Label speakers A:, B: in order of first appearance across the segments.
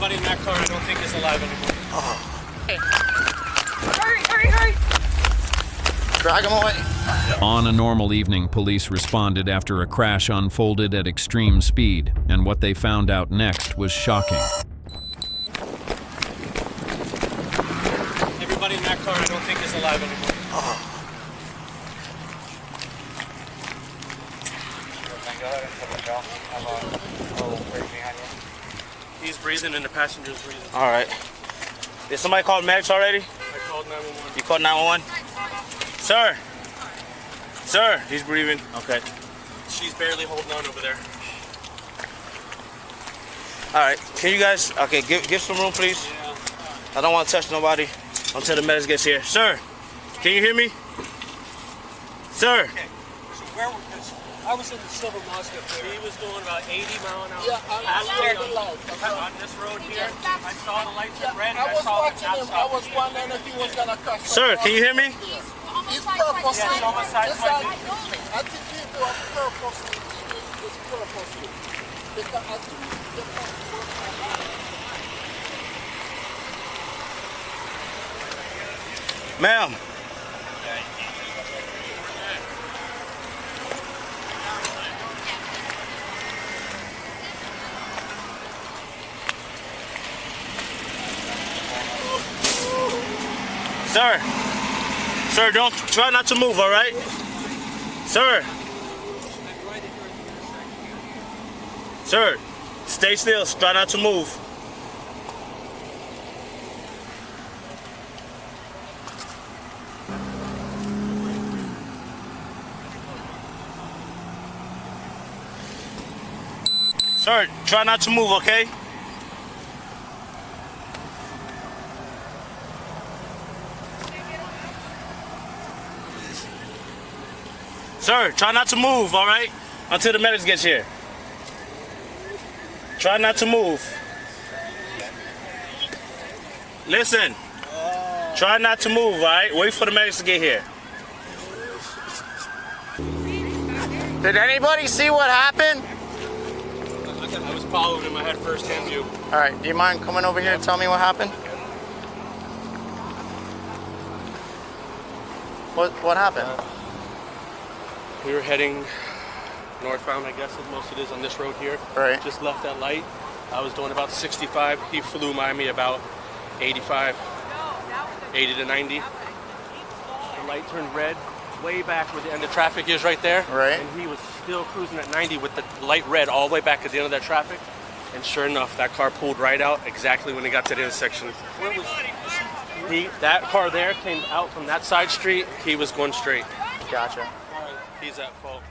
A: Everybody in that car I don't think is alive anymore.
B: Oh.
C: Hey. Hurry!
B: Drag him away.
D: On a normal evening, police responded after a crash unfolded at extreme speed, and what they found out next was shocking.
A: Everybody in that car I don't think is alive anymore.
B: Oh.
A: He's breathing and the passenger's breathing.
E: All right. Did somebody call medics already?
A: I called 911.
E: You called 911? Sir. Sir, he's breathing. Okay.
A: She's barely holding on over there.
E: All right. Can you guys, okay, give some room, please?
A: Yeah.
E: I don't want to touch nobody until the medics gets here. Sir, can you hear me? Sir.
A: Okay. So where was this? I was in the silver Mazda. He was doing about 80 mile an hour.
C: Yeah,
A: on this road here. I saw the lights in red.
C: I was watching him. I was wondering if he was gonna cut.
E: Sir, can you hear me?
C: He's purposely.
A: Yes, almost sides my
C: I think he was purposely. It's purposely. Because I think
E: Ma'am. Sir, don't try not to move, all right? Sir, stay still, try not to move. Sir, try not to move, okay? Sir, try not to move, all right? Until the medics get here. Try not to move. Listen. Try not to move, all right? Wait for the medics to get here.
B: Did anybody see what happened?
A: I was following him. I had first-hand view.
B: All right, do you mind coming over here and tell me what happened? What happened?
A: We were heading northbound, I guess most of it is on this road here.
B: Right.
A: Just left that light. I was doing about 65. He flew by me about 85, 80 to 90. The light turned red way back where the end of traffic is right there.
B: Right.
A: And he was still cruising at 90 with the light red all the way back at the end of that traffic. And sure enough, that car pulled right out exactly when he got to the intersection. Where was that car there came out from that side street. He was going straight.
B: Gotcha.
A: He's at fault.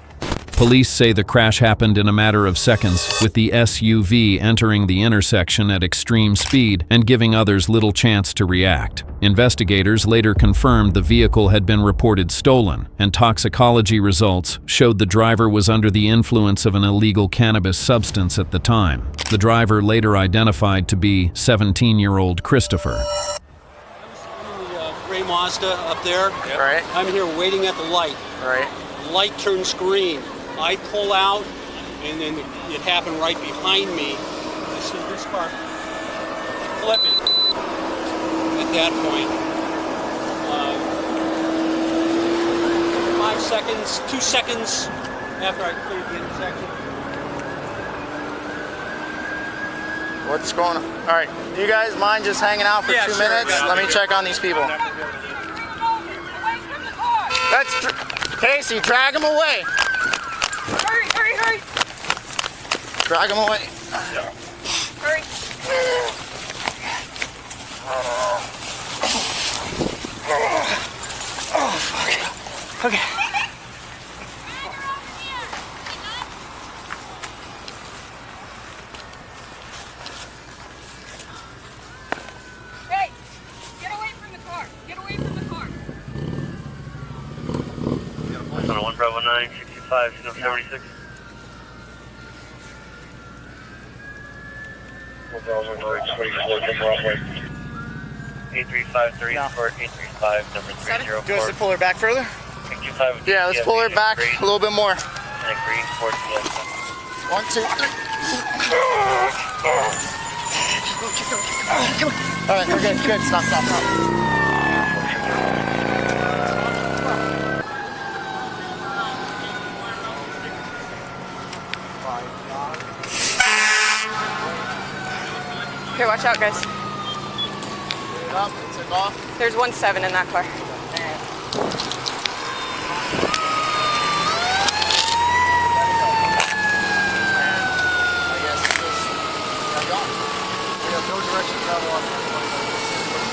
D: Police say the crash happened in a matter of seconds, with the SUV entering the intersection at extreme speed and giving others little chance to react. Investigators later confirmed the vehicle had been reported stolen, and toxicology results showed the driver was under the influence of an illegal cannabis substance at the time. The driver later identified to be 17-year-old Christopher.
F: I'm in the gray Mazda up there.
B: Right.
F: I'm here waiting at the light.
B: Right.
F: Light turns green. I pull out, and then it happened right behind me. I see this car flipping at that point. 5 seconds, 2 seconds after I cleared the intersection.
B: What's going on? All right, do you guys mind just hanging out for 2 minutes?
A: Yeah,
B: Let me check on these people. Casey, drag him away.
C: Hurry!
B: Drag him away.
C: Hurry!
B: Oh, fuck. Okay.
C: Hey! Get away from the car! Get away from the car!
G: 1 Bravo 9, 65, 76. 1 Bravo 9, 24, Jim Broadway. 8353 for 835, number 304.
B: Do us to pull her back further?
G: 825.
B: Yeah, let's pull her back a little bit more.
G: And green, 4
B: 1, 2, 3. All right, we're good. Good. Stop.
H: Here, watch out, guys.
B: Up. Take off.
H: There's 1-7 in that car.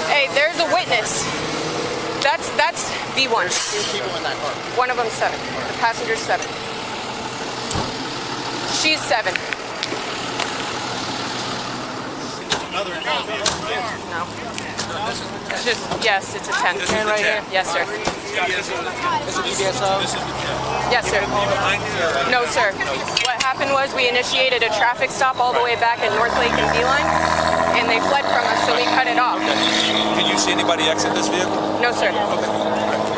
H: Hey, there's a witness. That's V1.
B: Two people in that car.
H: One of them's 7. The passenger's 7. She's 7. No. It's just, yes, it's a 10.
F: right here?
H: Yes, sir.
F: This is EBSO?
H: Yes, sir. No, sir. What happened was we initiated a traffic stop all the way back at North Lake and Beeline, and they fled from us, so we cut it off.
F: Can you see anybody exit this vehicle?
H: No, sir.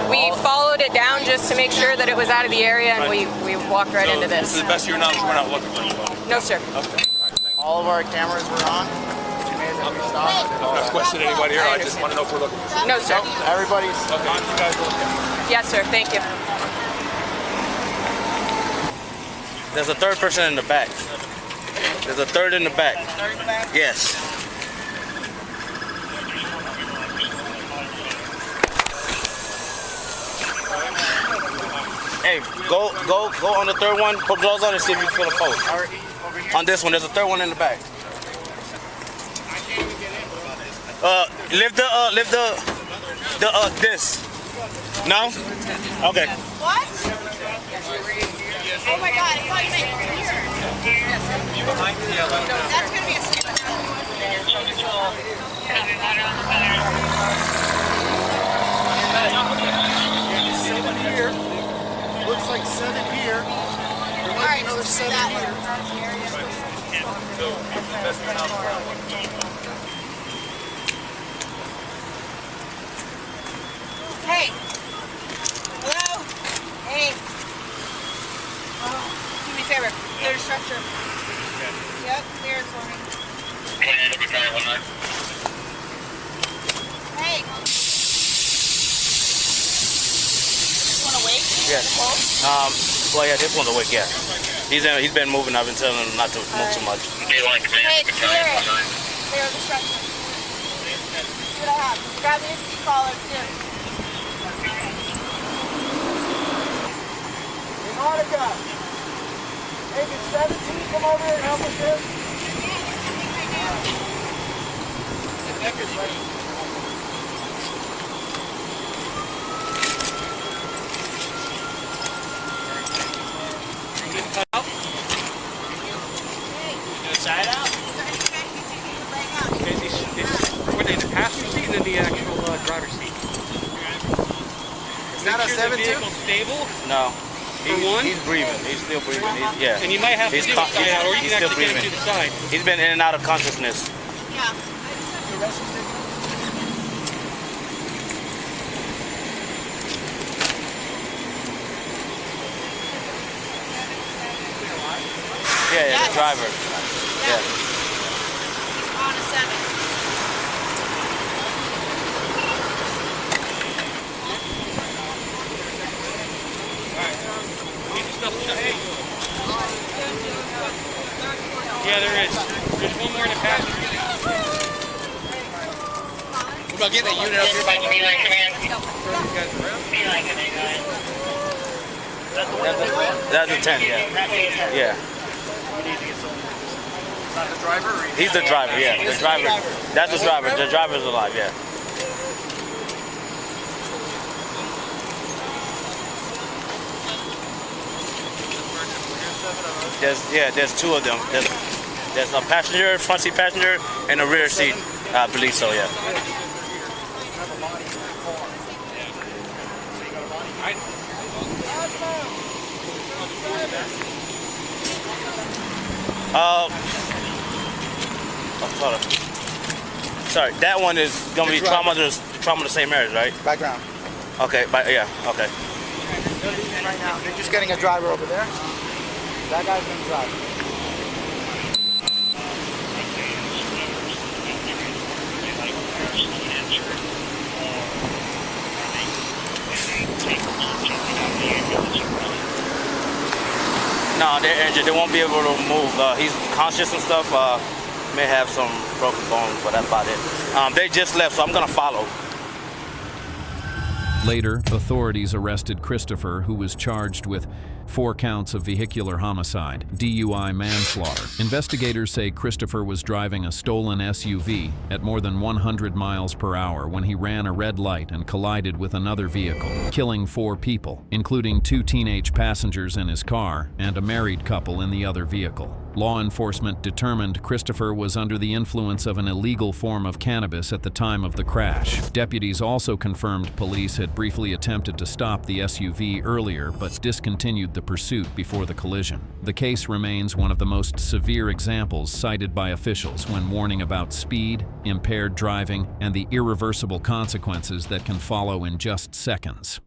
H: We followed it down just to make sure that it was out of the area, and we walked right into this.
F: To the best of your knowledge, we're not looking for anybody.
H: No, sir.
F: Okay.
B: All of our cameras were on. Which made that we stopped.
F: I'm not questioning anybody here. I just want to know if we're looking for somebody.
H: No, sir.
B: Everybody's.
F: Okay, you guys are looking.
H: Yes, sir. Thank you.
E: There's a third person in the back. There's a third in the back. Yes. Hey, go on the third one. Put gloves on and see if you feel a pulse. On this one, there's a third one in the back. Lift this. No? Okay.
I: What? Oh my God, it's like that's gonna be a stupid.
B: Here. Looks like 7 here. There might be another 7 here.
I: Hey. Hello? Hey. Do me a favor. Clear the structure. Yep, clear it for me. Hey. Just wanna wait?
E: Yes. Well, yeah, this one's awake, yeah. He's been moving. I've been telling him not to move too much.
I: Hey, clear it. Clear the structure. See what I have. Grab me a seat collar, too.
C: Monica, maybe 17, come over here and help us here. The neck is ready.
A: Side out? Were they the passenger seat and then the actual driver's seat?
B: Is that a 7-2?
A: Stable?
E: No.
A: One?
E: He's breathing. He's still breathing. Yeah.
A: And you might have to do the side out, or you can actually get him to the side.
E: He's been in and out of consciousness.
I: Yeah.
E: Yeah, the driver. Yeah.
I: On a 7.
A: Yeah, there is. There's one more in the passenger seat.
F: What about getting that unit up here by the
E: That's a 10, yeah. Yeah. He's the driver, yeah. The driver. That's the driver. The driver's alive, yeah. There's 2 of them. There's a passenger, front seat passenger, and a rear seat. I believe so, yeah. Sorry, that one is gonna be trauma to the same areas, right?
B: Background.
E: Okay, yeah, okay.
B: Right now, they're just getting a driver over there. That guy's gonna drive.
E: now they're injured. They won't be able to move. He's conscious and stuff. May have some broken bones, but that's about it. They just left, so I'm gonna follow.
D: Later, authorities arrested Christopher, who was charged with 4 counts of vehicular homicide, DUI manslaughter. Investigators say Christopher was driving a stolen SUV at more than 100 miles per hour when he ran a red light and collided with another vehicle, killing 4 people, including 2 teenage passengers in his car and a married couple in the other vehicle. Law enforcement determined Christopher was under the influence of an illegal form of cannabis at the time of the crash. Deputies also confirmed police had briefly attempted to stop the SUV earlier but discontinued the pursuit before the collision. The case remains one of the most severe examples cited by officials when warning about speed, impaired driving, and the irreversible consequences that can follow in just seconds.